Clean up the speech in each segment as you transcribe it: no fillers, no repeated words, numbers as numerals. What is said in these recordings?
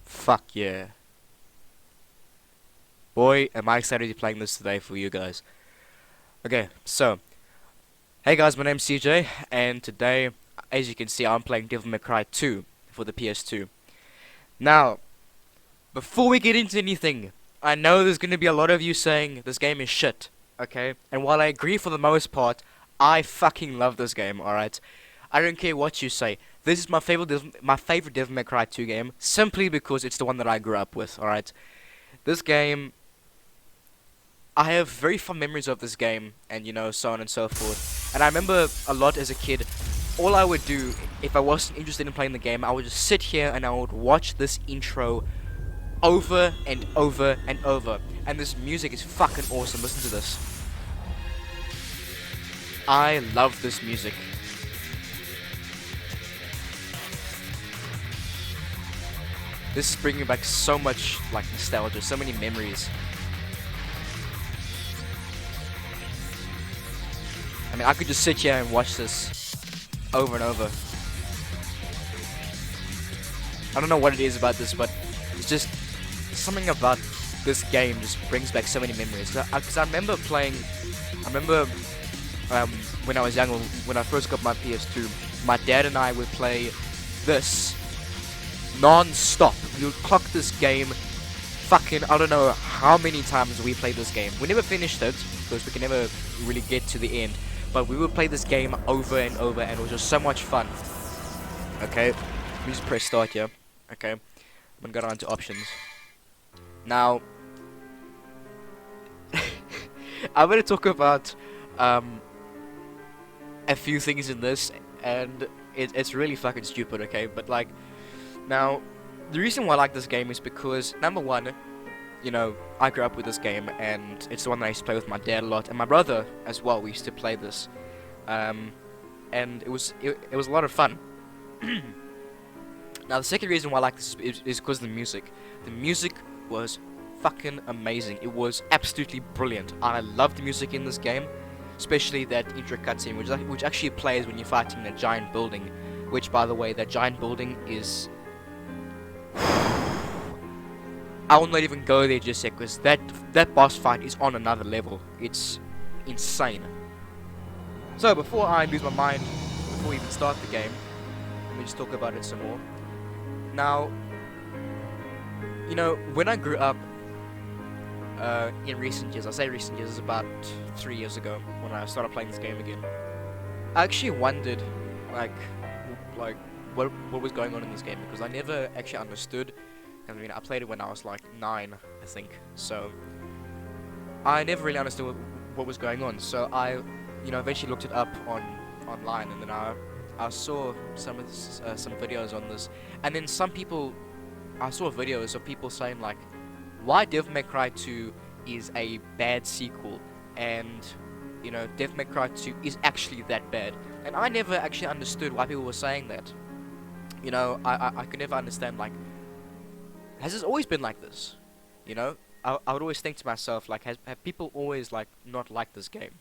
Fuck yeah. Boy, am I excited to be playing this today for you guys. Okay, so, hey guys, my name's CJ, and today, as you can see, I'm playing Devil May Cry 2 for the PS2. Now, before we get into anything, I know there's gonna be a lot of you saying this game is shit, okay? And while I agree for the most part, I fucking love this game, alright? I don't care what you say. This is my favorite Devil May Cry 2 game, simply because it's the one that I grew up with, alright? This game, I have very fond memories of this game, and you know, so on and so forth. And I remember a lot as a kid, all I would do, if I wasn't interested in playing the game, I would just sit here and I would watch this intro over and over and over. And this music is fucking awesome, listen to this. I love this music. This is bringing back so much, like, nostalgia, so many memories. I mean, I could just sit here and watch this over and over. I don't know what it is about this, but it's just something about this game just brings back so many memories. Because I remember playing, when I was young, when I first got my PS2, my dad and I would play this non-stop. We would clock this game fucking, I don't know how many times we played this game. We never finished it, because we can never really get to the end. But we would play this game over and over, and it was just so much fun. Okay, let me just press start here. Okay, I'm gonna go down to options. Now, I'm gonna talk about a few things in this, and it's really fucking stupid, okay? But like, now, the reason why I like this game is because, number one, you know, I grew up with this game, and it's the one that I used to play with my dad a lot, and my brother as well. We used to play this, and it was a lot of fun. Now, the second reason why I like this is because of the music. The music was fucking amazing. It was absolutely brilliant. I love the music in this game, especially that intro cutscene, which actually plays when you're fighting that giant building. Which, by the way, that giant building is. I will not even go there just yet, because that boss fight is on another level. It's insane. So before I lose my mind, before we even start the game, let me just talk about it some more. Now, you know, when I grew up, in recent years, I say recent years, about 3 years ago, when I started playing this game again, I actually wondered, like what was going on in this game, because I never actually understood. I mean, I played it when I was like 9, I think, so I never really understood what was going on. So I, you know, eventually looked it up online, and then I saw some videos on this, and then I saw videos of people saying like, why Devil May Cry 2 is a bad sequel, and you know, Devil May Cry 2 is actually that bad, and I never actually understood why people were saying that. You know, I could never understand, like, has this always been like this? You know, I would always think to myself, like, have people always, like, not liked this game?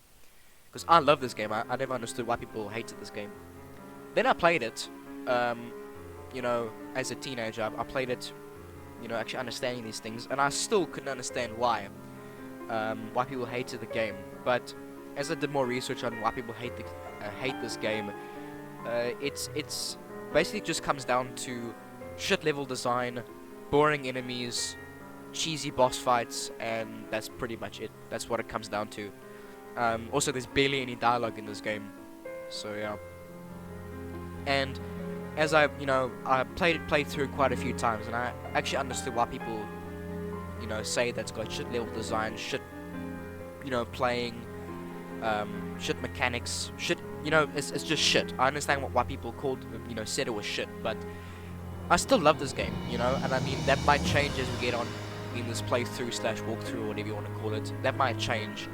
Because I love this game. I never understood why people hated this game. Then I played it, you know, as a teenager. I played it, you know, actually understanding these things, and I still couldn't understand why people hated the game. But as I did more research on why people hate this game, it's basically just comes down to shit level design, boring enemies, cheesy boss fights, and that's pretty much it. That's what it comes down to. Also, there's barely any dialogue in this game, so yeah. And as I played through quite a few times, and I actually understood why people, you know, say that's got shit level design, shit, you know, playing, shit mechanics, shit, you know, it's just shit. I understand why people said it was shit, but I still love this game, you know, and I mean, that might change as we get on in this playthrough / walkthrough, or whatever you want to call it. That might change,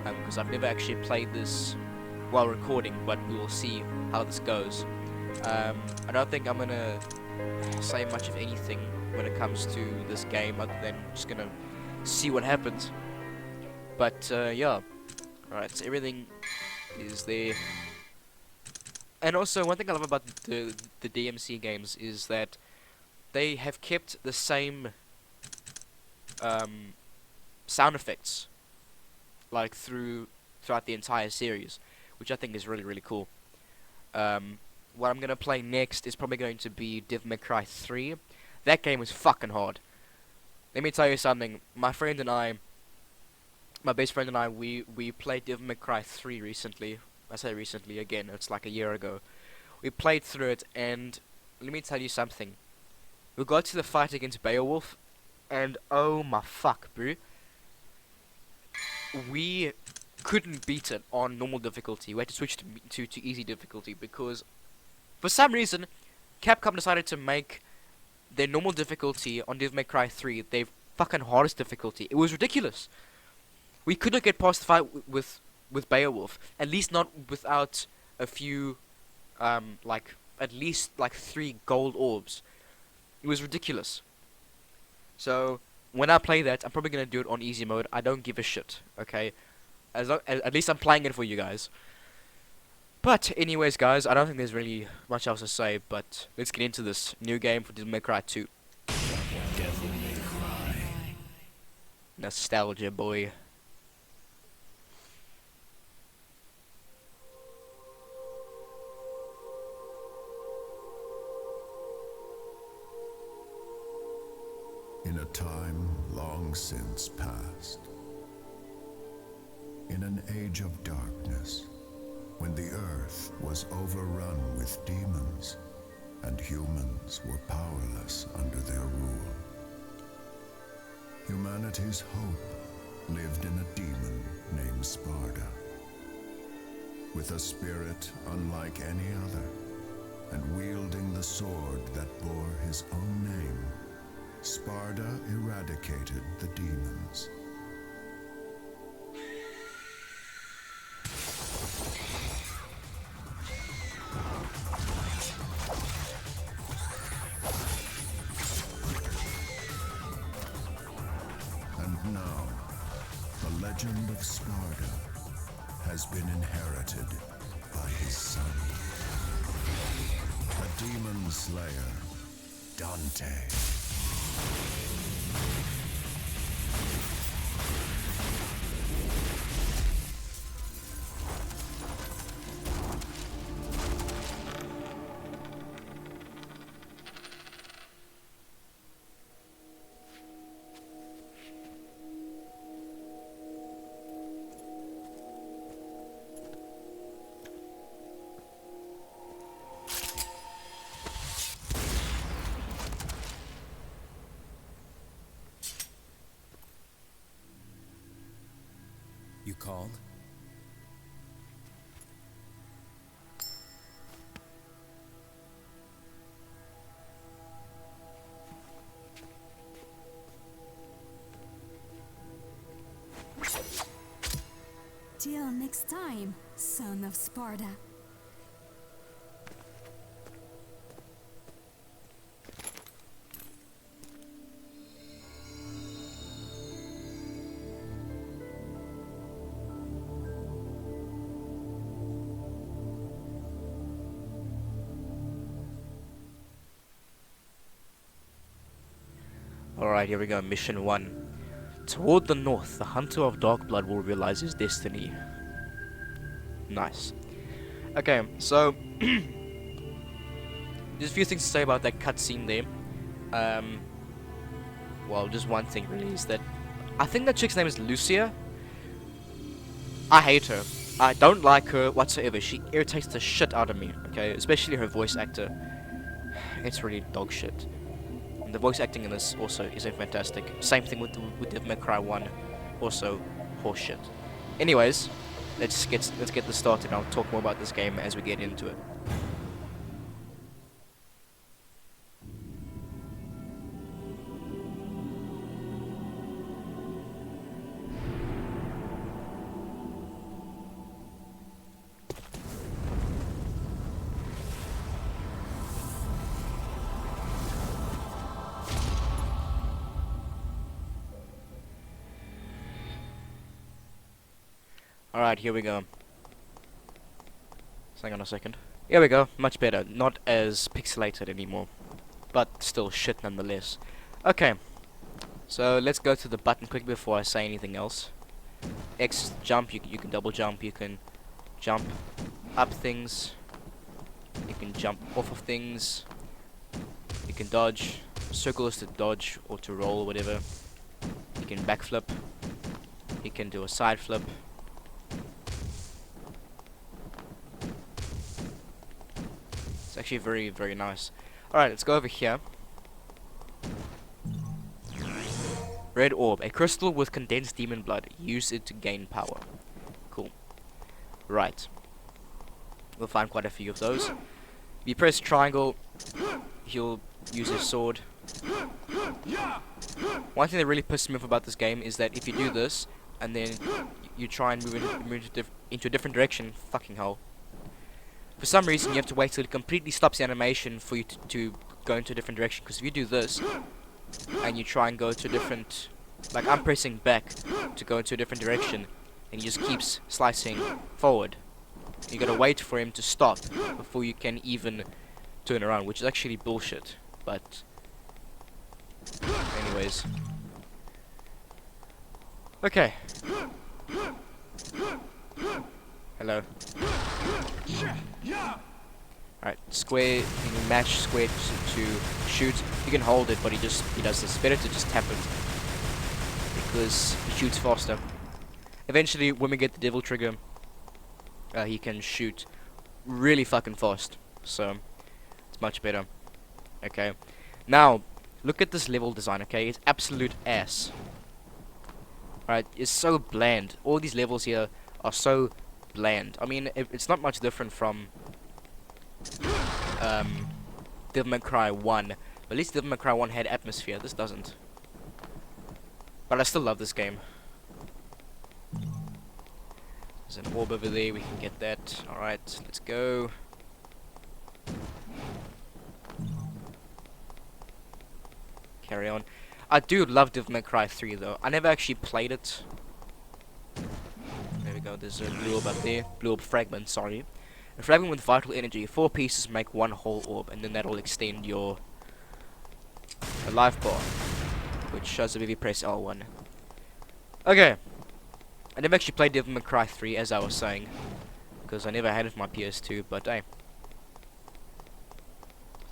because I've never actually played this while recording, but we will see how this goes. I don't think I'm gonna say much of anything when it comes to this game, other than just gonna see what happens. But yeah, alright, so everything is there. And also, one thing I love about the DMC games is that they have kept the same um, sound effects like throughout the entire series, which I think is really really cool. What I'm gonna play next is probably going to be Devil May Cry 3. That game is fucking hard. Let me tell you something. My best friend and I, we played Devil May Cry 3 recently. I say recently again, it's like a year ago. We played through it, and let me tell you something. We got to the fight against Beowulf, and oh my fuck, bro. We couldn't beat it on normal difficulty. We had to switch to easy difficulty because, for some reason, Capcom decided to make their normal difficulty on Devil May Cry 3 their fucking hardest difficulty. It was ridiculous. We couldn't get past the fight with Beowulf. At least not without a few, like, at least, like, 3 gold orbs. It was ridiculous. So, when I play that, I'm probably gonna do it on easy mode. I don't give a shit, okay? At least I'm playing it for you guys. But, anyways, guys, I don't think there's really much else to say, but let's get into this new game for Devil May Cry 2. Devil May Cry. Nostalgia, boy. In a time long since past, in an age of darkness, when the earth was overrun with demons and humans were powerless under their rule, humanity's hope lived in a demon named Sparda. With a spirit unlike any other, and wielding the sword that bore his own name, Sparda eradicated the demons. And now, the legend of Sparda has been inherited by his son, the demon slayer, Dante. You called? Till next time, son of Sparda. Alright, here we go, mission 1. Toward the north, the hunter of dark blood will realize his destiny. Nice. Okay, so there's a few things to say about that cutscene there. Well, just one thing really is that I think that chick's name is Lucia. I hate her. I don't like her whatsoever. She irritates the shit out of me, okay? Especially her voice actor. It's really dog shit. And the voice acting in this also isn't fantastic. Same thing with Devil May Cry 1. Also, horseshit. Anyways, let's get this started. I'll talk more about this game as we get into it. Alright, here we go. Hang on a second. Here we go, much better. Not as pixelated anymore, but still shit nonetheless. Okay, so let's go to the button quick before I say anything else. X jump, you can double jump, you can jump up things, you can jump off of things, you can dodge. Circle is to dodge or to roll, whatever. You can backflip, you can do a side flip. It's actually very, very nice. Alright, let's go over here. Red orb, a crystal with condensed demon blood. Use it to gain power. Cool. Right. We'll find quite a few of those. If you press triangle, he'll use his sword. One thing that really pisses me off about this game is that if you do this, and then you try and move into a different direction, fucking hell. For some reason, you have to wait till it completely stops the animation for you to go into a different direction. Because if you do this, and you try and go to a different... Like, I'm pressing back to go into a different direction, and he just keeps slicing forward. You gotta wait for him to stop before you can even turn around, which is actually bullshit. But... anyways. Okay. Hello. Alright, square, you can match square to shoot. You can hold it, but he does this. It's better to just tap it, because he shoots faster. Eventually, when we get the devil trigger, he can shoot really fucking fast. So, it's much better. Okay. Now, look at this level design, okay? It's absolute ass. Alright, it's so bland. All these levels here are so bland. I mean, it's not much different from Devil May Cry 1. But at least Devil May Cry 1 had atmosphere. This doesn't. But I still love this game. There's an orb over there. We can get that. Alright, let's go. Carry on. I do love Devil May Cry 3 though. I never actually played it. There we go. There's a blue orb up there. Blue orb fragment, sorry. A fragment with vital energy. 4 pieces make one whole orb, and then that'll extend your life bar, which shows up if you press L1. Okay. I never actually played Devil May Cry 3, as I was saying, because I never had it for my PS2, but hey.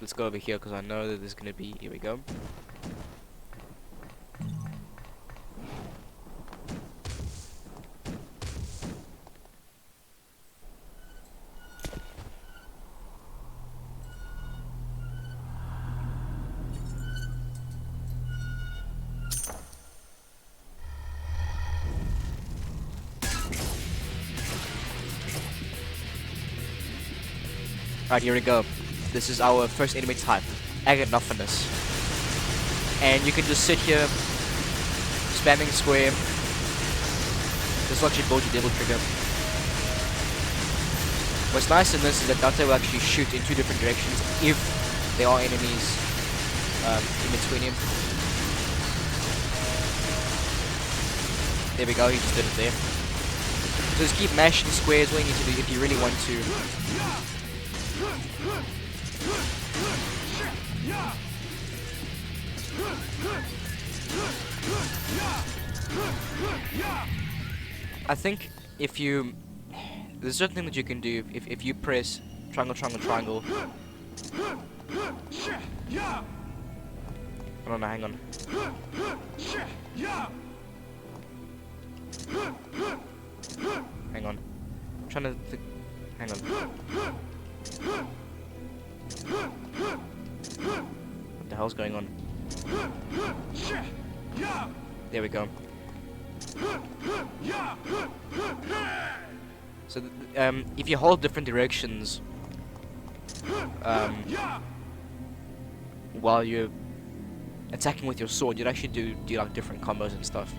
Let's go over here, because I know that there's going to be... Here we go. Alright, here we go. This is our first enemy type, Agonophagus. And you can just sit here, spamming square. This will actually build your devil trigger. What's nice in this is that Dante will actually shoot in 2 different directions if there are enemies in between him. There we go, he just did it there. So just keep mashing squares when you need to do if you really want to. I think if you... There's a certain thing that you can do if you press triangle, triangle, triangle. Oh, no, hang on. Hang on. I'm trying to think. Hang on. What the hell's going on? There we go. So, if you hold different directions, while you're attacking with your sword, you'd actually do like different combos and stuff.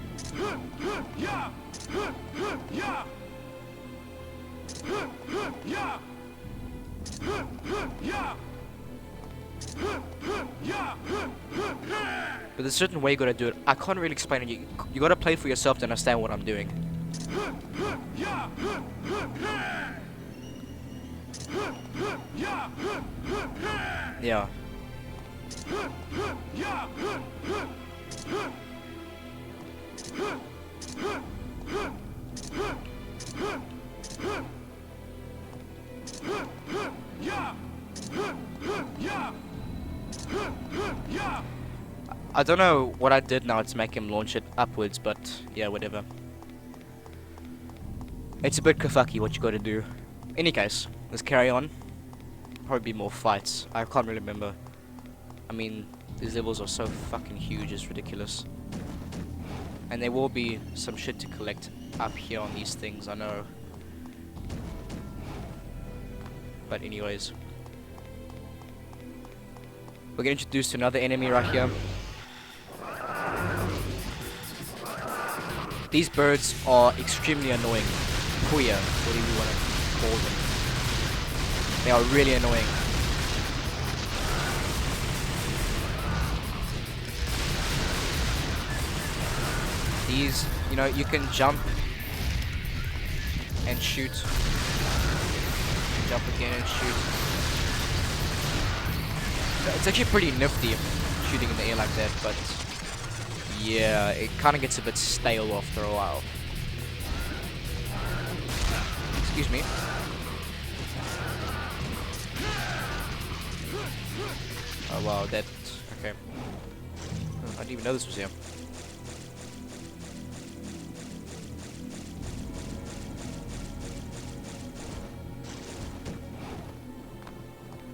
But there's a certain way you gotta do it. I can't really explain it. You gotta play for yourself to understand what I'm doing. Yeah. I don't know what I did now to make him launch it upwards, but yeah, whatever. It's a bit kerfucky what you gotta do. Any case, let's carry on. Probably be more fights. I can't really remember. I mean, these levels are so fucking huge, it's ridiculous. And there will be some shit to collect up here on these things, I know. But anyways. We're getting introduced to another enemy right here. These birds are extremely annoying. Puya, whatever you want to call them. They are really annoying. These, you know, you can jump and shoot. Jump again and shoot. It's actually pretty nifty shooting in the air like that, but yeah, it kind of gets a bit stale after a while. Excuse me. Oh wow, that... okay. Oh, I didn't even know this was here.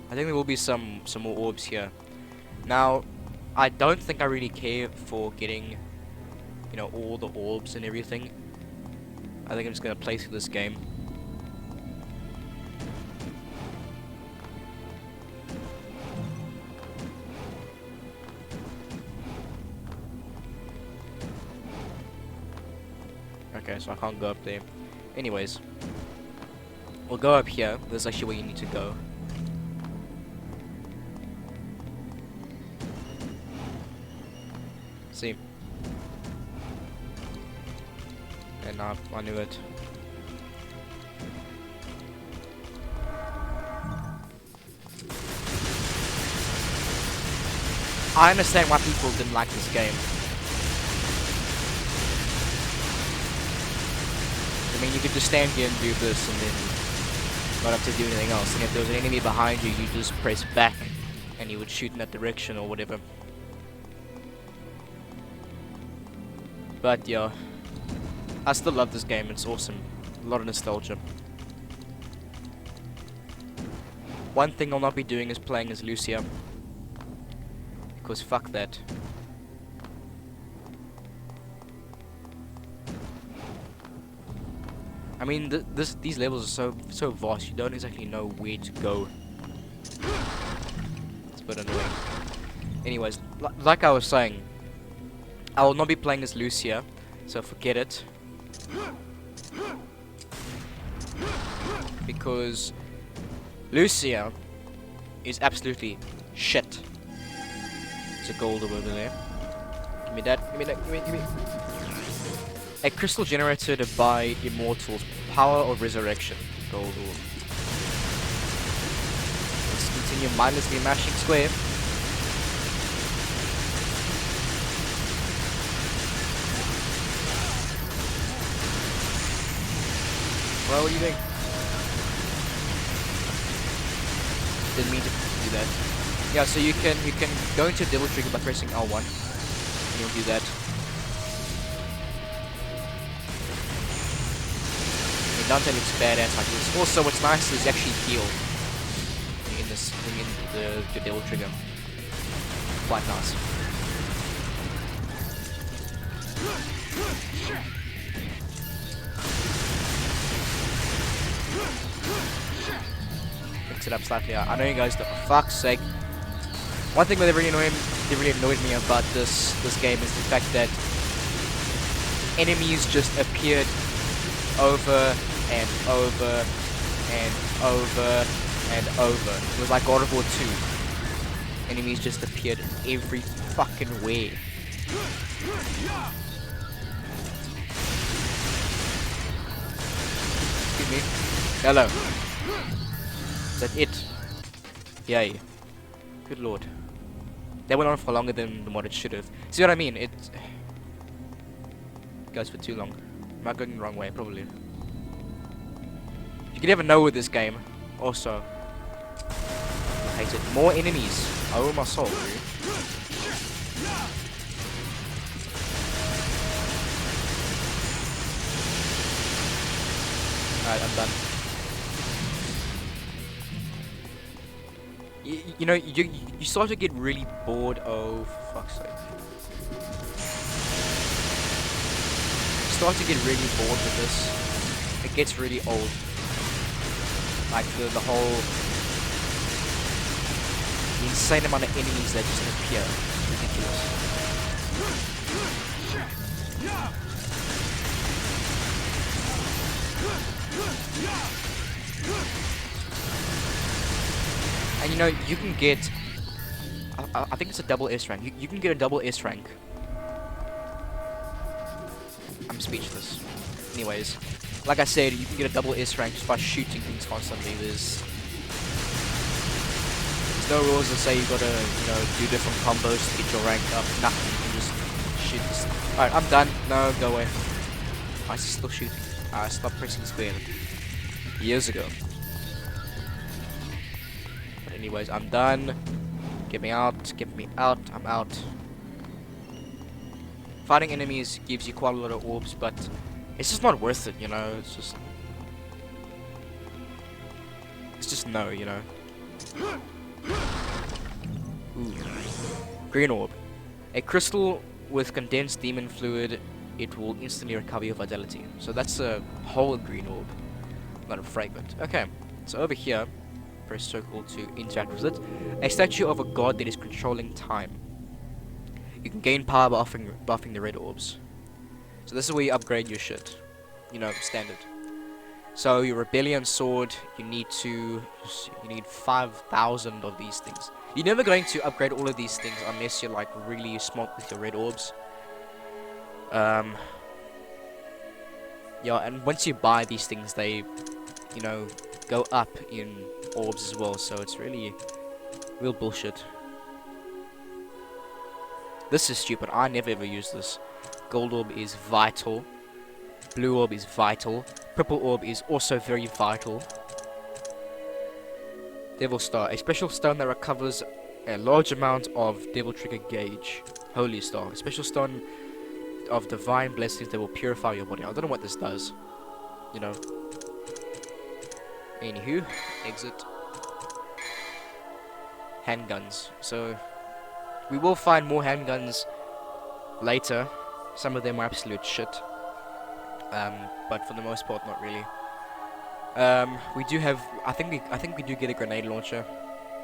I think there will be some more orbs here. Now, I don't think I really care for getting, you know, all the orbs and everything. I think I'm just gonna play through this game. Okay, so I can't go up there. Anyways, we'll go up here. That's actually where you need to go. See. And I knew it. I understand why people didn't like this game. I mean, you could just stand here and do this and then not have to do anything else. And if there was an enemy behind you, you just press back and he would shoot in that direction or whatever. But yeah, I still love this game, it's awesome. A lot of nostalgia. One thing I'll not be doing is playing as Lucia. Because fuck that. I mean, these levels are so vast, you don't exactly know where to go. It's a bit annoying. Anyways, like I was saying, I will not be playing as Lucia, so forget it. Because Lucia is absolutely shit. It's a gold over there. Give me that, give me that, give me. A crystal generated by immortals. Power of resurrection. Gold orb. Let's continue mindlessly mashing square. Well, what do you think? Didn't mean to do that. Yeah, so you can go into Devil Trigger by pressing L1. And you'll do that. I mean, Dante looks badass like this. Also, what's nice is you actually heal in this in the Devil Trigger. Quite nice. Mix it up slightly. I know you guys don't. For fuck's sake. One thing that really annoyed me about this game is the fact that enemies just appeared over and over and over and over. It was like God of War 2. Enemies just appeared every fucking way. Excuse me. Hello. Is that it? Yay. Good lord. That went on for longer than what it should have. See what I mean? It goes for too long. Am I going the wrong way? Probably. You can never know with this game. Also, I hate it. More enemies. Oh my soul, dude. Alright, I'm done. You know, you start to get really bored. Oh, for fuck's sake. You start to get really bored with this. It gets really old. Like the whole insane amount of enemies that just appear. Ridiculous. And you know, you can get I think it's a double S rank. You can get a double S rank. I'm speechless. Anyways, like I said, you can get a double S rank just by shooting things constantly. There's no rules that say you gotta, you know, do different combos to get your rank up. Nothing. You can just shoot this. Alright, I'm done. No, go away. I still shooting. I stopped pressing square years ago. But anyways, I'm done. Get me out. Get me out. I'm out. Fighting enemies gives you quite a lot of orbs, but it's just not worth it, you know. It's just no, you know. Ooh. Green orb. A crystal with condensed demon fluid. It will instantly recover your vitality. So that's a whole green orb, not a fragment. Okay, so over here, press circle to interact with it. A statue of a god that is controlling time. You can gain power by buffing the red orbs. So this is where you upgrade your shit. You know, standard. So your rebellion sword, you need 5,000 of these things. You're never going to upgrade all of these things unless you're like really smart with your red orbs. Yeah, and once you buy these things, they, you know, go up in orbs as well. So it's really real bullshit. This is stupid. I never ever use this. Gold orb is vital. Blue orb is vital. Purple orb is also very vital. Devil Star, a special stone that recovers a large amount of Devil Trigger gauge. Holy Star, a special stone of divine blessings that will purify your body. I don't know what this does. You know. Anywho, exit. Handguns. So we will find more handguns later. Some of them are absolute shit. But for the most part, not really. We do have. I think we do get a grenade launcher,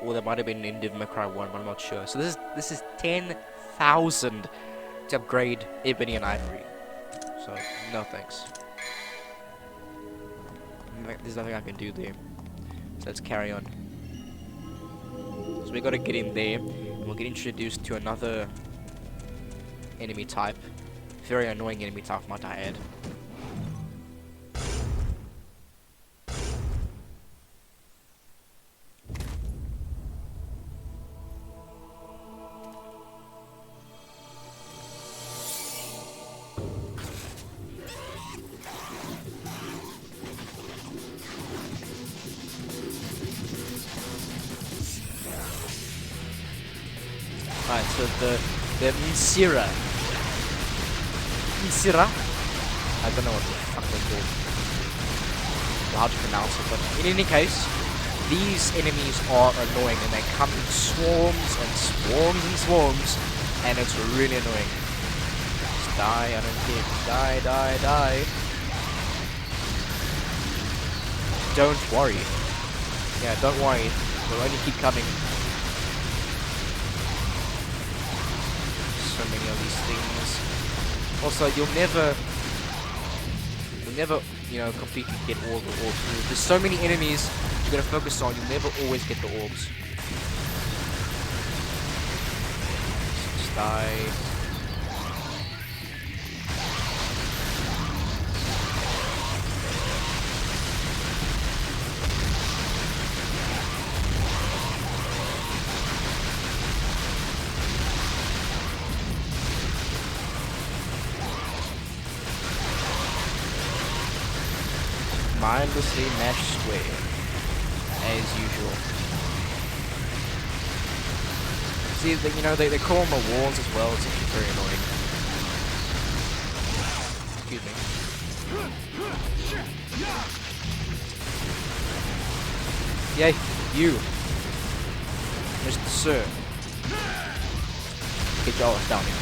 or that might have been in Devil May Cry 1, but I'm not sure. So this is 10,000 to upgrade Ebony and Ivory. So no thanks. There's nothing I can do there. So let's carry on. So we gotta get in there, and we'll get introduced to another enemy type. Very annoying enemy type, might I add. Alright, so the Msira. I don't know what the fuck they're called. How to pronounce it, but in any case, these enemies are annoying and they come in swarms and swarms and swarms, and it's really annoying. Just die, I don't care. Die, die, die. Don't worry. Yeah, don't worry. They'll only keep coming. So many of these things. Also, you'll never, you know, completely get all the orbs. There's so many enemies you're gonna focus on. You'll never always get the orbs. Just die. mindlessly mash square, as usual. See, you know, they call them the walls as well. It's actually very annoying. Excuse me. Yay, you, Mr. Sir. Get your ass down here.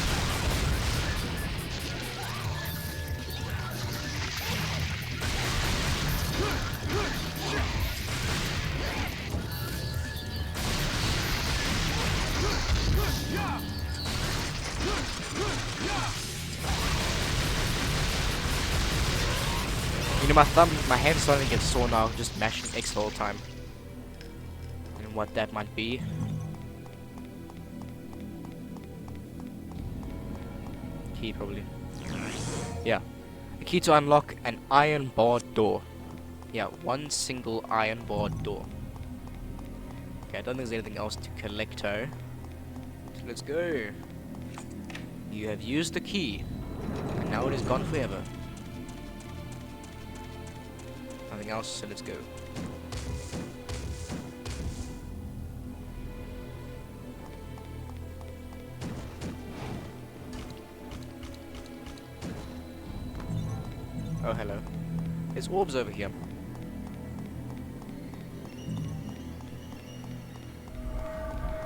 You know, my hand's starting to get sore now, just mashing X the whole time. And what that might be. Key, probably. Yeah. A key to unlock an iron barred door. Yeah, one single iron barred door. Okay, I don't think there's anything else to collect her. So let's go. You have used the key, and now it is gone forever. Nothing else, so let's go. Oh, hello. There's orbs over here.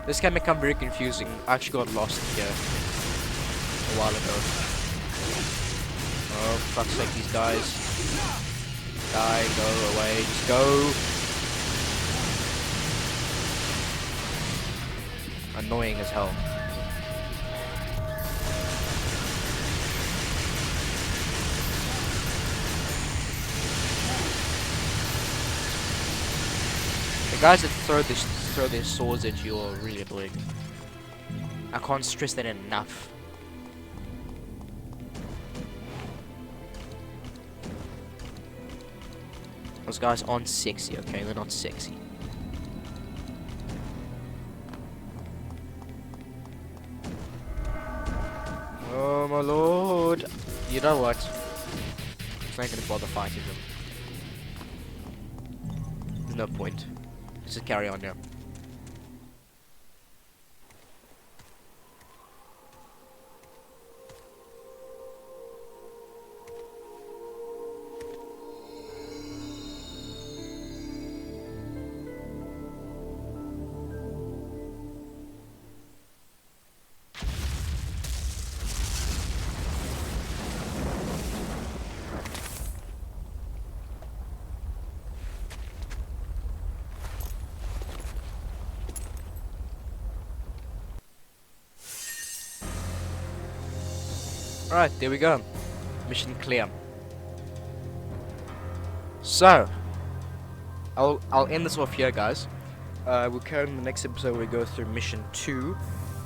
This can become very confusing. I actually got lost here a while ago. Oh, fuck's sake, these guys. Die, go away, just go. Annoying as hell. The guys that throw their swords at you are really annoying. I can't stress that enough. Those guys aren't sexy, okay? They're not sexy. Oh my lord! You know what? I'm not gonna bother fighting them. There's no point. Let's just carry on now. Alright, there we go. Mission clear. So, I'll end this off here, guys. We'll carry on in the next episode where we go through mission 2,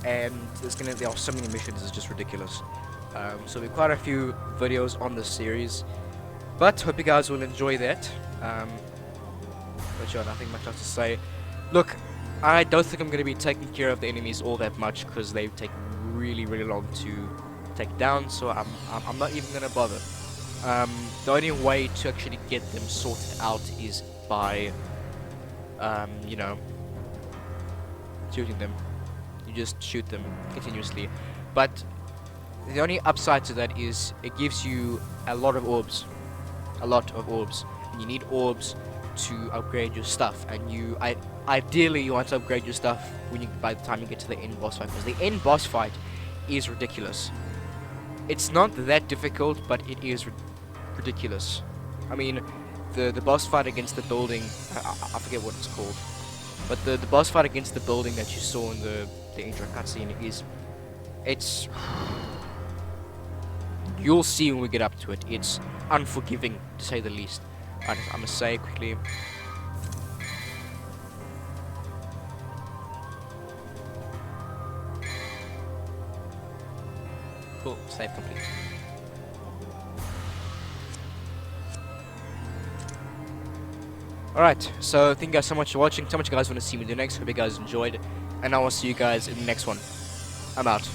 and there are so many missions, it's just ridiculous. So we have quite a few videos on this series, but hope you guys will enjoy that. But yeah, nothing much else to say. Look, I don't think I'm going to be taking care of the enemies all that much because they take really long to take down, so I'm not even gonna bother. The only way to actually get them sorted out is by you know, shooting them. You just shoot them continuously, but the only upside to that is it gives you a lot of orbs, and you need orbs to upgrade your stuff, and ideally you want to upgrade your stuff by the time you get to the end boss fight, because the end boss fight is ridiculous. It's not that difficult, but it is ridiculous. I mean, the boss fight against the building, I forget what it's called, but the boss fight against the building that you saw in the intro cutscene it's you'll see when we get up to it. It's unforgiving, to say the least. I'm gonna say it quickly. Cool, save complete. Alright, so thank you guys so much for watching. So much you guys want to see me do next. Hope you guys enjoyed, and I will see you guys in the next one. I'm out.